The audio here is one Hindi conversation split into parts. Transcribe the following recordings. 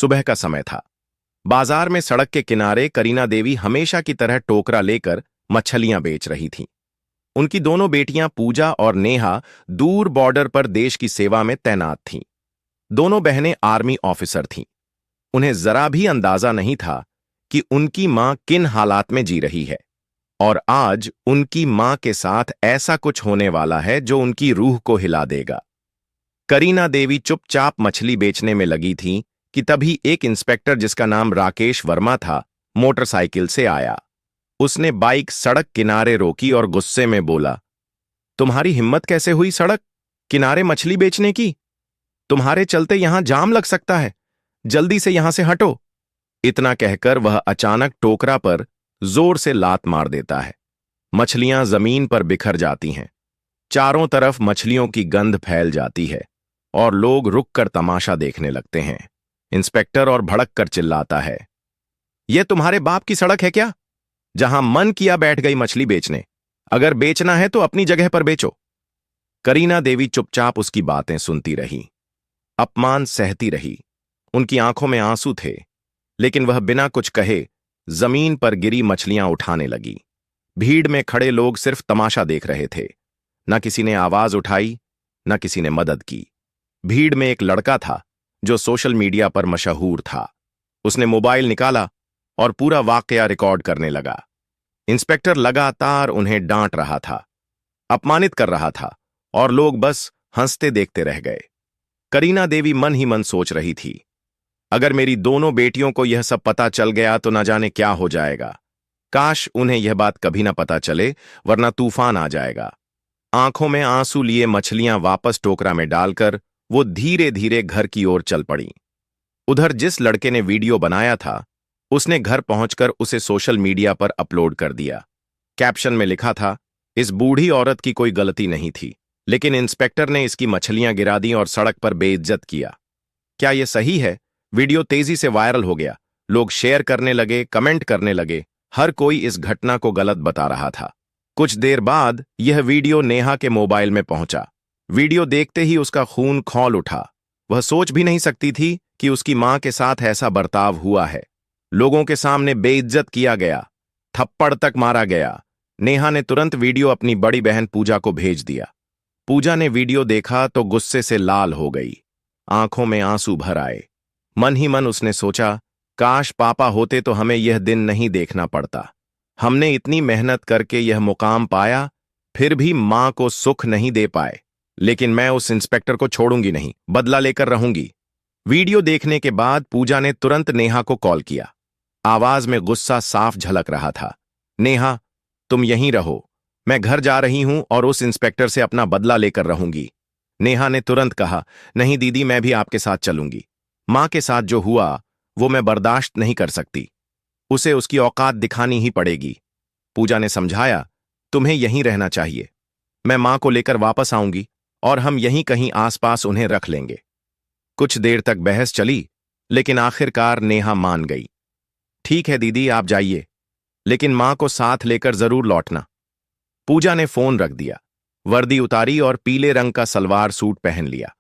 सुबह का समय था। बाजार में सड़क के किनारे करीना देवी हमेशा की तरह टोकरा लेकर मछलियां बेच रही थीं। उनकी दोनों बेटियां पूजा और नेहा दूर बॉर्डर पर देश की सेवा में तैनात थीं। दोनों बहनें आर्मी ऑफिसर थीं। उन्हें जरा भी अंदाजा नहीं था कि उनकी मां किन हालात में जी रही है, और आज उनकी मां के साथ ऐसा कुछ होने वाला है जो उनकी रूह को हिला देगा। करीना देवी चुपचाप मछली बेचने में लगी थीं कि तभी एक इंस्पेक्टर जिसका नाम राकेश वर्मा था, मोटरसाइकिल से आया। उसने बाइक सड़क किनारे रोकी और गुस्से में बोला, तुम्हारी हिम्मत कैसे हुई सड़क किनारे मछली बेचने की? तुम्हारे चलते यहां जाम लग सकता है, जल्दी से यहां से हटो। इतना कहकर वह अचानक टोकरा पर जोर से लात मार देता है। मछलियां जमीन पर बिखर जाती हैं। चारों तरफ मछलियों की गंध फैल जाती है और लोग रुककर तमाशा देखने लगते हैं। इंस्पेक्टर और भड़क कर चिल्लाता है, यह तुम्हारे बाप की सड़क है क्या, जहां मन किया बैठ गई मछली बेचने? अगर बेचना है तो अपनी जगह पर बेचो। करीना देवी चुपचाप उसकी बातें सुनती रही, अपमान सहती रही। उनकी आंखों में आंसू थे, लेकिन वह बिना कुछ कहे जमीन पर गिरी मछलियां उठाने लगी। भीड़ में खड़े लोग सिर्फ तमाशा देख रहे थे। न किसी ने आवाज उठाई, न किसी ने मदद की। भीड़ में एक लड़का था जो सोशल मीडिया पर मशहूर था। उसने मोबाइल निकाला और पूरा वाकया रिकॉर्ड करने लगा। इंस्पेक्टर लगातार उन्हें डांट रहा था, अपमानित कर रहा था, और लोग बस हंसते देखते रह गए। करीना देवी मन ही मन सोच रही थी, अगर मेरी दोनों बेटियों को यह सब पता चल गया तो न जाने क्या हो जाएगा। काश उन्हें यह बात कभी न पता चले, वरना तूफान आ जाएगा। आंखों में आंसू लिए मछलियां वापस टोकरा में डालकर वो धीरे धीरे घर की ओर चल पड़ी। उधर जिस लड़के ने वीडियो बनाया था, उसने घर पहुंचकर उसे सोशल मीडिया पर अपलोड कर दिया। कैप्शन में लिखा था, इस बूढ़ी औरत की कोई गलती नहीं थी, लेकिन इंस्पेक्टर ने इसकी मछलियां गिरा दी और सड़क पर बेइज्जत किया। क्या यह सही है? वीडियो तेजी से वायरल हो गया। लोग शेयर करने लगे, कमेंट करने लगे। हर कोई इस घटना को गलत बता रहा था। कुछ देर बाद यह वीडियो नेहा के मोबाइल में पहुंचा। वीडियो देखते ही उसका खून खौल उठा। वह सोच भी नहीं सकती थी कि उसकी मां के साथ ऐसा बर्ताव हुआ है। लोगों के सामने बेइज्जत किया गया, थप्पड़ तक मारा गया। नेहा ने तुरंत वीडियो अपनी बड़ी बहन पूजा को भेज दिया। पूजा ने वीडियो देखा तो गुस्से से लाल हो गई, आंखों में आंसू भर आए। मन ही मन उसने सोचा, काश पापा होते तो हमें यह दिन नहीं देखना पड़ता। हमने इतनी मेहनत करके यह मुकाम पाया, फिर भी मां को सुख नहीं दे पाए। लेकिन मैं उस इंस्पेक्टर को छोड़ूंगी नहीं, बदला लेकर रहूंगी। वीडियो देखने के बाद पूजा ने तुरंत नेहा को कॉल किया। आवाज में गुस्सा साफ झलक रहा था। नेहा, तुम यहीं रहो, मैं घर जा रही हूं और उस इंस्पेक्टर से अपना बदला लेकर रहूंगी। नेहा ने तुरंत कहा, नहीं दीदी, मैं भी आपके साथ चलूंगी। मां के साथ जो हुआ वो मैं बर्दाश्त नहीं कर सकती। उसे उसकी औकात दिखानी ही पड़ेगी। पूजा ने समझाया, तुम्हें यहीं रहना चाहिए। मैं मां को लेकर वापस आऊंगी और हम यहीं कहीं आसपास उन्हें रख लेंगे। कुछ देर तक बहस चली, लेकिन आखिरकार नेहा मान गई। ठीक है दीदी, आप जाइए, लेकिन मां को साथ लेकर जरूर लौटना। पूजा ने फोन रख दिया, वर्दी उतारी और पीले रंग का सलवार सूट पहन लिया।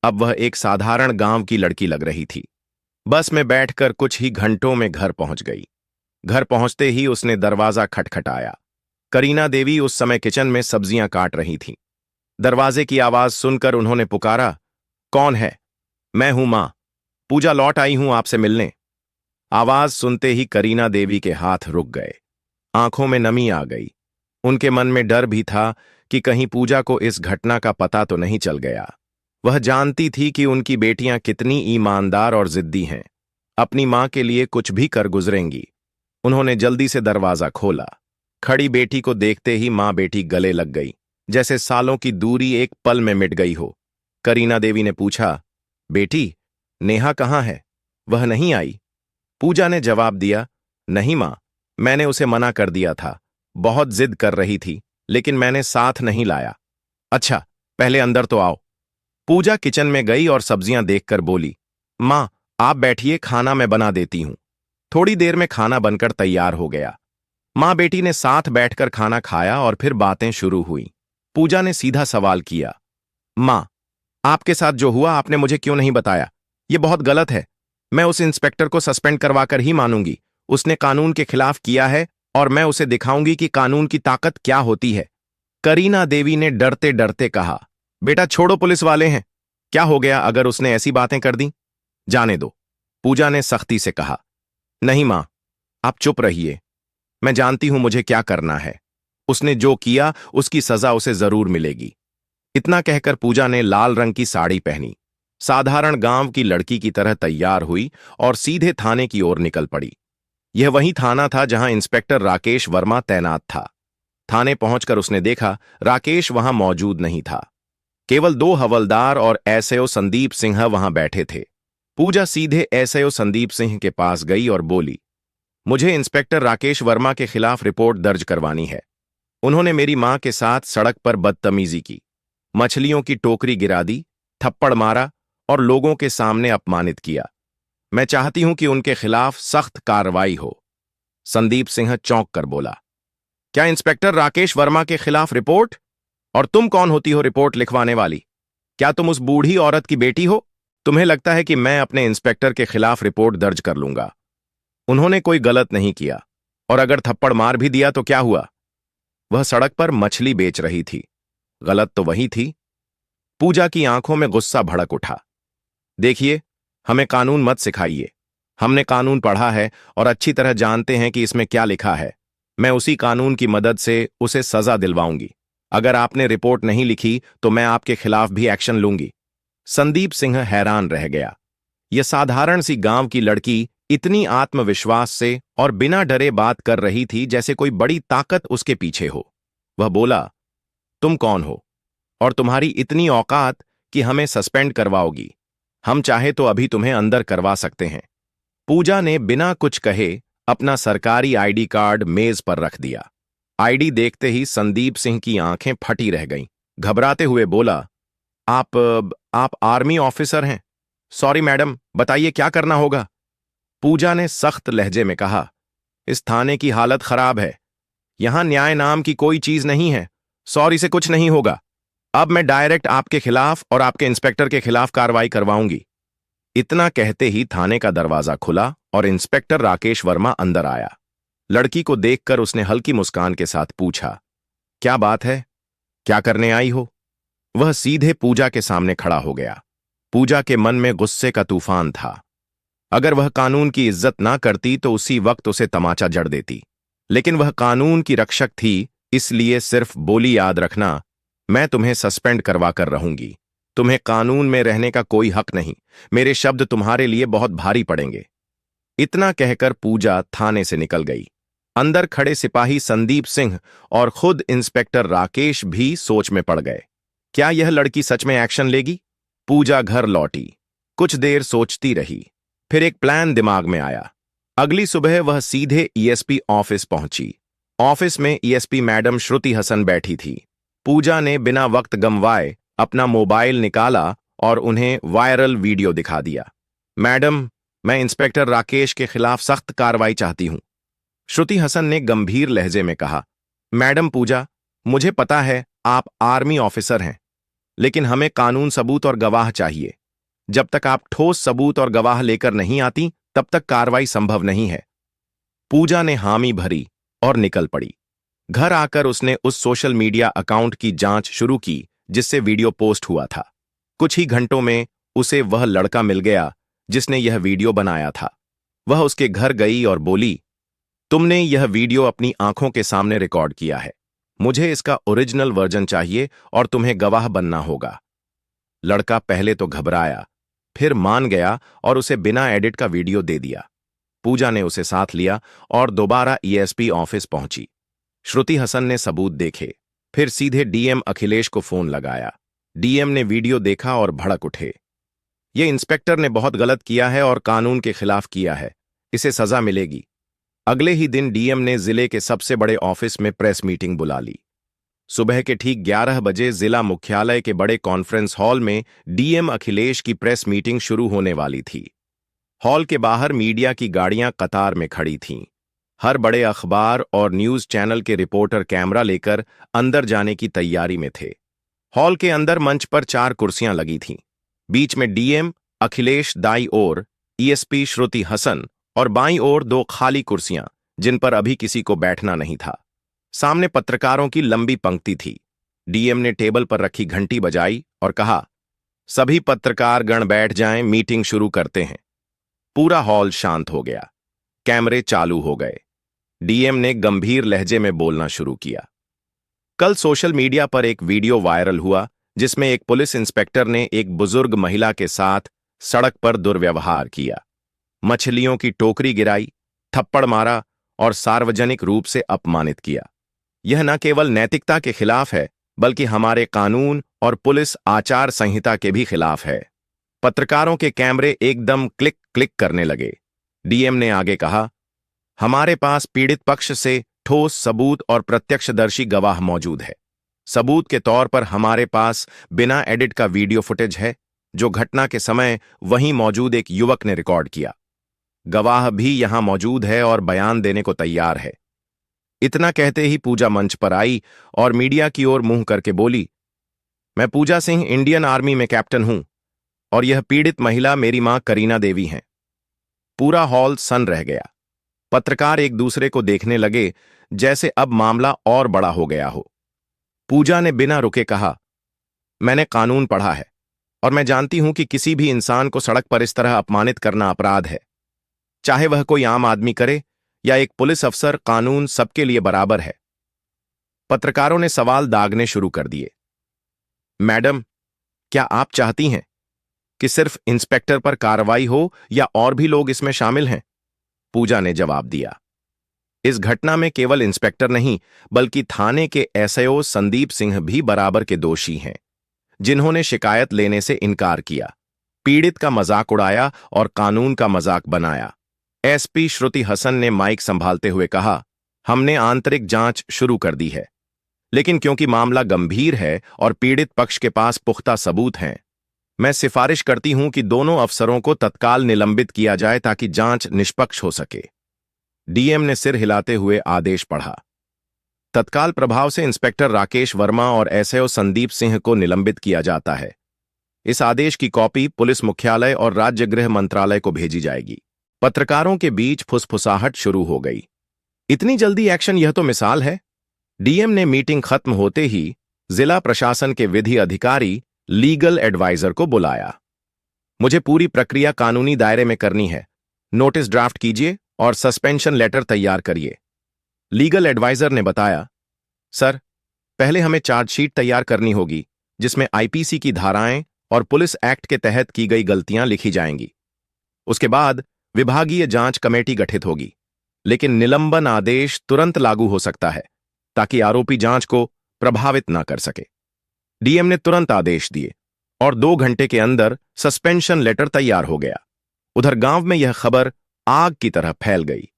अब वह एक साधारण गांव की लड़की लग रही थी। बस में बैठकर कुछ ही घंटों में घर पहुंच गई। घर पहुंचते ही उसने दरवाजा खटखटाया। करीना देवी उस समय किचन में सब्जियां काट रही थीं। दरवाजे की आवाज सुनकर उन्होंने पुकारा, कौन है? मैं हूं मां, पूजा, लौट आई हूं आपसे मिलने। आवाज सुनते ही करीना देवी के हाथ रुक गए, आंखों में नमी आ गई। उनके मन में डर भी था कि कहीं पूजा को इस घटना का पता तो नहीं चल गया। वह जानती थी कि उनकी बेटियां कितनी ईमानदार और जिद्दी हैं, अपनी मां के लिए कुछ भी कर गुजरेंगी। उन्होंने जल्दी से दरवाजा खोला। खड़ी बेटी को देखते ही मां बेटी गले लग गई, जैसे सालों की दूरी एक पल में मिट गई हो। करीना देवी ने पूछा, बेटी, नेहा कहाँ है? वह नहीं आई? पूजा ने जवाब दिया, नहीं मां, मैंने उसे मना कर दिया था। बहुत जिद कर रही थी, लेकिन मैंने साथ नहीं लाया। अच्छा, पहले अंदर तो आओ। पूजा किचन में गई और सब्जियां देखकर बोली, मां, आप बैठिए, खाना मैं बना देती हूं। थोड़ी देर में खाना बनकर तैयार हो गया। मां बेटी ने साथ बैठकर खाना खाया और फिर बातें शुरू हुई। पूजा ने सीधा सवाल किया, मां, आपके साथ जो हुआ आपने मुझे क्यों नहीं बताया? यह बहुत गलत है। मैं उस इंस्पेक्टर को सस्पेंड करवाकर ही मानूंगी। उसने कानून के खिलाफ किया है और मैं उसे दिखाऊंगी कि कानून की ताकत क्या होती है। करीना देवी ने डरते डरते कहा, बेटा छोड़ो, पुलिस वाले हैं। क्या हो गया अगर उसने ऐसी बातें कर दी? जाने दो, पूजा ने सख्ती से कहा। नहीं मां, आप चुप रहिए। मैं जानती हूं मुझे क्या करना है। उसने जो किया उसकी सजा उसे जरूर मिलेगी। इतना कहकर पूजा ने लाल रंग की साड़ी पहनी, साधारण गांव की लड़की की तरह तैयार हुई और सीधे थाने की ओर निकल पड़ी। यह वही थाना था जहां इंस्पेक्टर राकेश वर्मा तैनात था। थाने पहुंचकर उसने देखा राकेश वहां मौजूद नहीं था। केवल 2 हवलदार और एसएओ संदीप सिंह वहां बैठे थे। पूजा सीधे एसएओ संदीप सिंह के पास गई और बोली, मुझे इंस्पेक्टर राकेश वर्मा के खिलाफ रिपोर्ट दर्ज करवानी है। उन्होंने मेरी मां के साथ सड़क पर बदतमीजी की, मछलियों की टोकरी गिरा दी, थप्पड़ मारा और लोगों के सामने अपमानित किया। मैं चाहती हूं कि उनके खिलाफ सख्त कार्रवाई हो। संदीप सिंह चौंक कर बोला, क्या इंस्पेक्टर राकेश वर्मा के खिलाफ रिपोर्ट? और तुम कौन होती हो रिपोर्ट लिखवाने वाली? क्या तुम उस बूढ़ी औरत की बेटी हो? तुम्हें लगता है कि मैं अपने इंस्पेक्टर के खिलाफ रिपोर्ट दर्ज कर लूंगा? उन्होंने कोई गलत नहीं किया, और अगर थप्पड़ मार भी दिया तो क्या हुआ? वह सड़क पर मछली बेच रही थी। गलत तो वही थी। पूजा की आंखों में गुस्सा भड़क उठा। देखिए, हमें कानून मत सिखाइए। हमने कानून पढ़ा है और अच्छी तरह जानते हैं कि इसमें क्या लिखा है। मैं उसी कानून की मदद से उसे सजा दिलवाऊंगी। अगर आपने रिपोर्ट नहीं लिखी तो मैं आपके खिलाफ भी एक्शन लूंगी। संदीप सिंह हैरान रह गया। यह साधारण सी गांव की लड़की इतनी आत्मविश्वास से और बिना डरे बात कर रही थी जैसे कोई बड़ी ताकत उसके पीछे हो। वह बोला, तुम कौन हो और तुम्हारी इतनी औकात कि हमें सस्पेंड करवाओगी? हम चाहे तो अभी तुम्हें अंदर करवा सकते हैं। पूजा ने बिना कुछ कहे अपना सरकारी आईडी कार्ड मेज पर रख दिया। आईडी देखते ही संदीप सिंह की आंखें फटी रह गईं। घबराते हुए बोला, आप आर्मी ऑफिसर हैं? सॉरी मैडम, बताइए क्या करना होगा? पूजा ने सख्त लहजे में कहा, इस थाने की हालत खराब है। यहां न्याय नाम की कोई चीज नहीं है। सॉरी से कुछ नहीं होगा। अब मैं डायरेक्ट आपके खिलाफ और आपके इंस्पेक्टर के खिलाफ कार्रवाई करवाऊंगी। इतना कहते ही थाने का दरवाजा खुला और इंस्पेक्टर राकेश वर्मा अंदर आया। लड़की को देखकर उसने हल्की मुस्कान के साथ पूछा, क्या बात है? क्या करने आई हो? वह सीधे पूजा के सामने खड़ा हो गया। पूजा के मन में गुस्से का तूफान था। अगर वह कानून की इज्जत ना करती तो उसी वक्त उसे तमाचा जड़ देती, लेकिन वह कानून की रक्षक थी, इसलिए सिर्फ बोली, याद रखना, मैं तुम्हें सस्पेंड करवा कर रहूंगी। तुम्हें कानून में रहने का कोई हक नहीं। मेरे शब्द तुम्हारे लिए बहुत भारी पड़ेंगे। इतना कहकर पूजा थाने से निकल गई। अंदर खड़े सिपाही संदीप सिंह और खुद इंस्पेक्टर राकेश भी सोच में पड़ गए। क्या यह लड़की सच में एक्शन लेगी? पूजा घर लौटी। कुछ देर सोचती रही, फिर एक प्लान दिमाग में आया। अगली सुबह वह सीधे ईएसपी ऑफिस पहुंची। ऑफिस में ईएसपी मैडम श्रुति हसन बैठी थी। पूजा ने बिना वक्त गंवाए अपना मोबाइल निकाला और उन्हें वायरल वीडियो दिखा दिया। मैडम, मैं इंस्पेक्टर राकेश के खिलाफ सख्त कार्रवाई चाहती हूं। श्रुति हसन ने गंभीर लहजे में कहा, मैडम पूजा, मुझे पता है आप आर्मी ऑफिसर हैं, लेकिन हमें कानून सबूत और गवाह चाहिए। जब तक आप ठोस सबूत और गवाह लेकर नहीं आती तब तक कार्रवाई संभव नहीं है। पूजा ने हामी भरी और निकल पड़ी। घर आकर उसने उस सोशल मीडिया अकाउंट की जांच शुरू की जिससे वीडियो पोस्ट हुआ था। कुछ ही घंटों में उसे वह लड़का मिल गया जिसने यह वीडियो बनाया था। वह उसके घर गई और बोली, तुमने यह वीडियो अपनी आंखों के सामने रिकॉर्ड किया है। मुझे इसका ओरिजिनल वर्जन चाहिए और तुम्हें गवाह बनना होगा। लड़का पहले तो घबराया, फिर मान गया और उसे बिना एडिट का वीडियो दे दिया। पूजा ने उसे साथ लिया और दोबारा ईएसपी ऑफिस पहुंची। श्रुति हसन ने सबूत देखे, फिर सीधे डीएम अखिलेश को फोन लगाया। डीएम ने वीडियो देखा और भड़क उठे। ये इंस्पेक्टर ने बहुत गलत किया है और कानून के खिलाफ किया है। इसे सजा मिलेगी। अगले ही दिन डीएम ने जिले के सबसे बड़े ऑफिस में प्रेस मीटिंग बुला ली। सुबह के ठीक 11 बजे जिला मुख्यालय के बड़े कॉन्फ्रेंस हॉल में डीएम अखिलेश की प्रेस मीटिंग शुरू होने वाली थी। हॉल के बाहर मीडिया की गाड़ियां कतार में खड़ी थीं। हर बड़े अखबार और न्यूज चैनल के रिपोर्टर कैमरा लेकर अंदर जाने की तैयारी में थे। हॉल के अंदर मंच पर 4 कुर्सियां लगी थीं। बीच में डीएम, अखिलेश दाईं ओर, ईएसपी श्रुति हसन और बाईं ओर दो खाली कुर्सियां जिन पर अभी किसी को बैठना नहीं था। सामने पत्रकारों की लंबी पंक्ति थी। डीएम ने टेबल पर रखी घंटी बजाई और कहा, सभी पत्रकार गण बैठ जाएं, मीटिंग शुरू करते हैं। पूरा हॉल शांत हो गया। कैमरे चालू हो गए। डीएम ने गंभीर लहजे में बोलना शुरू किया। कल सोशल मीडिया पर एक वीडियो वायरल हुआ जिसमें एक पुलिस इंस्पेक्टर ने एक बुजुर्ग महिला के साथ सड़क पर दुर्व्यवहार किया, मछलियों की टोकरी गिराई, थप्पड़ मारा और सार्वजनिक रूप से अपमानित किया। यह न केवल नैतिकता के खिलाफ है बल्कि हमारे कानून और पुलिस आचार संहिता के भी खिलाफ है। पत्रकारों के कैमरे एकदम क्लिक क्लिक करने लगे। डीएम ने आगे कहा, हमारे पास पीड़ित पक्ष से ठोस सबूत और प्रत्यक्षदर्शी गवाह मौजूद है। सबूत के तौर पर हमारे पास बिना एडिट का वीडियो फुटेज है जो घटना के समय वहीं मौजूद एक युवक ने रिकॉर्ड किया। गवाह भी यहां मौजूद है और बयान देने को तैयार है। इतना कहते ही पूजा मंच पर आई और मीडिया की ओर मुंह करके बोली, मैं पूजा सिंह, इंडियन आर्मी में कैप्टन हूं और यह पीड़ित महिला मेरी मां करीना देवी हैं। पूरा हॉल सन रह गया। पत्रकार एक दूसरे को देखने लगे जैसे अब मामला और बड़ा हो गया हो। पूजा ने बिना रुके कहा, मैंने कानून पढ़ा है और मैं जानती हूं कि किसी भी इंसान को सड़क पर इस तरह अपमानित करना अपराध है। चाहे वह कोई आम आदमी करे या एक पुलिस अफसर, कानून सबके लिए बराबर है। पत्रकारों ने सवाल दागने शुरू कर दिए। मैडम, क्या आप चाहती हैं कि सिर्फ इंस्पेक्टर पर कार्रवाई हो या और भी लोग इसमें शामिल हैं? पूजा ने जवाब दिया, इस घटना में केवल इंस्पेक्टर नहीं बल्कि थाने के एसआईओ संदीप सिंह भी बराबर के दोषी हैं, जिन्होंने शिकायत लेने से इनकार किया, पीड़ित का मजाक उड़ाया और कानून का मजाक बनाया। एसपी श्रुति हसन ने माइक संभालते हुए कहा, हमने आंतरिक जांच शुरू कर दी है, लेकिन क्योंकि मामला गंभीर है और पीड़ित पक्ष के पास पुख्ता सबूत हैं, मैं सिफारिश करती हूं कि दोनों अफसरों को तत्काल निलंबित किया जाए ताकि जांच निष्पक्ष हो सके। डीएम ने सिर हिलाते हुए आदेश पढ़ा। तत्काल प्रभाव से इंस्पेक्टर राकेश वर्मा और एसआईओ संदीप सिंह को निलंबित किया जाता है। इस आदेश की कॉपी पुलिस मुख्यालय और राज्य गृह मंत्रालय को भेजी जाएगी। पत्रकारों के बीच फुसफुसाहट शुरू हो गई। इतनी जल्दी एक्शन, यह तो मिसाल है। डीएम ने मीटिंग खत्म होते ही जिला प्रशासन के विधि अधिकारी, लीगल एडवाइजर को बुलाया। मुझे पूरी प्रक्रिया कानूनी दायरे में करनी है। नोटिस ड्राफ्ट कीजिए और सस्पेंशन लेटर तैयार करिए। लीगल एडवाइजर ने बताया, सर, पहले हमें चार्जशीट तैयार करनी होगी जिसमें आईपीसी की धाराएं और पुलिस एक्ट के तहत की गई गलतियां लिखी जाएंगी। उसके बाद विभागीय जांच कमेटी गठित होगी, लेकिन निलंबन आदेश तुरंत लागू हो सकता है ताकि आरोपी जांच को प्रभावित न कर सके। डीएम ने तुरंत आदेश दिए और 2 घंटे के अंदर सस्पेंशन लेटर तैयार हो गया। उधर गांव में यह खबर आग की तरह फैल गई।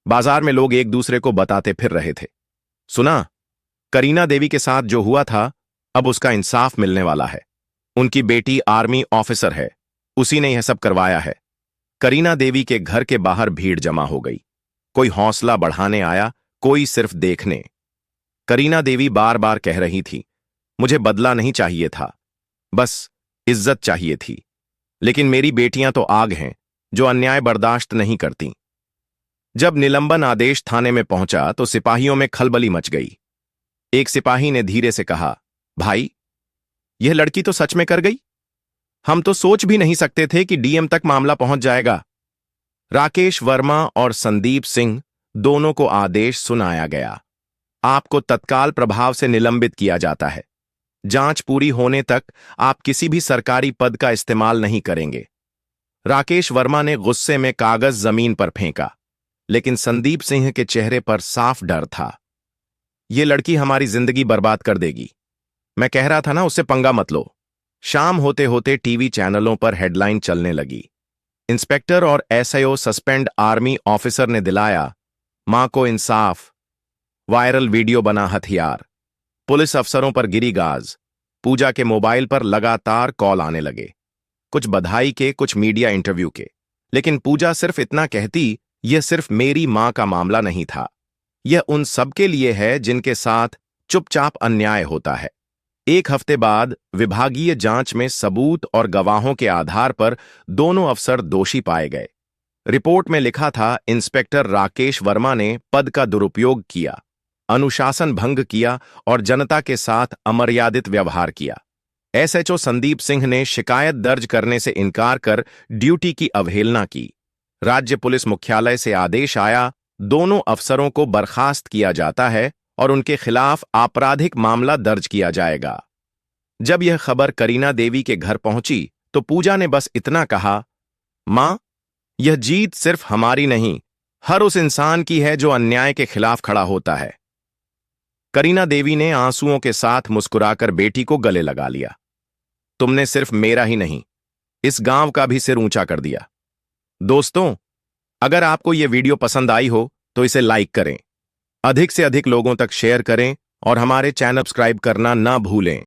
बाजार में लोग एक दूसरे को बताते फिर रहे थे, सुना, करीना देवी के साथ जो हुआ था अब उसका इंसाफ मिलने वाला है। उनकी बेटी आर्मी ऑफिसर है, उसी ने यह सब करवाया है। करीना देवी के घर के बाहर भीड़ जमा हो गई। कोई हौसला बढ़ाने आया, कोई सिर्फ देखने। करीना देवी बार बार कह रही थी, मुझे बदला नहीं चाहिए था, बस इज्जत चाहिए थी। लेकिन मेरी बेटियां तो आग हैं जो अन्याय बर्दाश्त नहीं करती। जब निलंबन आदेश थाने में पहुंचा तो सिपाहियों में खलबली मच गई। एक सिपाही ने धीरे से कहा, भाई, यह लड़की तो सच में कर गई। हम तो सोच भी नहीं सकते थे कि डीएम तक मामला पहुंच जाएगा। राकेश वर्मा और संदीप सिंह दोनों को आदेश सुनाया गया। आपको तत्काल प्रभाव से निलंबित किया जाता है। जांच पूरी होने तक आप किसी भी सरकारी पद का इस्तेमाल नहीं करेंगे। राकेश वर्मा ने गुस्से में कागज जमीन पर फेंका, लेकिन संदीप सिंह के चेहरे पर साफ डर था। यह लड़की हमारी जिंदगी बर्बाद कर देगी। मैं कह रहा था ना, उससे पंगा मत लो। शाम होते होते टीवी चैनलों पर हेडलाइन चलने लगी। इंस्पेक्टर और एसआईओ सस्पेंड, आर्मी ऑफिसर ने दिलाया मां को इंसाफ। वायरल वीडियो बना हथियार। पुलिस अफसरों पर गिरी गाज। पूजा के मोबाइल पर लगातार कॉल आने लगे, कुछ बधाई के, कुछ मीडिया इंटरव्यू के। लेकिन पूजा सिर्फ इतना कहती, यह सिर्फ मेरी मां का मामला नहीं था, यह उन सबके लिए है जिनके साथ चुपचाप अन्याय होता है। एक हफ्ते बाद विभागीय जांच में सबूत और गवाहों के आधार पर दोनों अफसर दोषी पाए गए। रिपोर्ट में लिखा था, इंस्पेक्टर राकेश वर्मा ने पद का दुरुपयोग किया, अनुशासन भंग किया और जनता के साथ अमर्यादित व्यवहार किया। एसएचओ संदीप सिंह ने शिकायत दर्ज करने से इनकार कर ड्यूटी की अवहेलना की। राज्य पुलिस मुख्यालय से आदेश आया, दोनों अफसरों को बर्खास्त किया जाता है और उनके खिलाफ आपराधिक मामला दर्ज किया जाएगा। जब यह खबर करीना देवी के घर पहुंची तो पूजा ने बस इतना कहा, मां, यह जीत सिर्फ हमारी नहीं, हर उस इंसान की है जो अन्याय के खिलाफ खड़ा होता है। करीना देवी ने आंसुओं के साथ मुस्कुराकर बेटी को गले लगा लिया। तुमने सिर्फ मेरा ही नहीं, इस गांव का भी सिर ऊंचा कर दिया। दोस्तों, अगर आपको यह वीडियो पसंद आई हो तो इसे लाइक करें, अधिक से अधिक लोगों तक शेयर करें और हमारे चैनल सब्सक्राइब करना ना भूलें।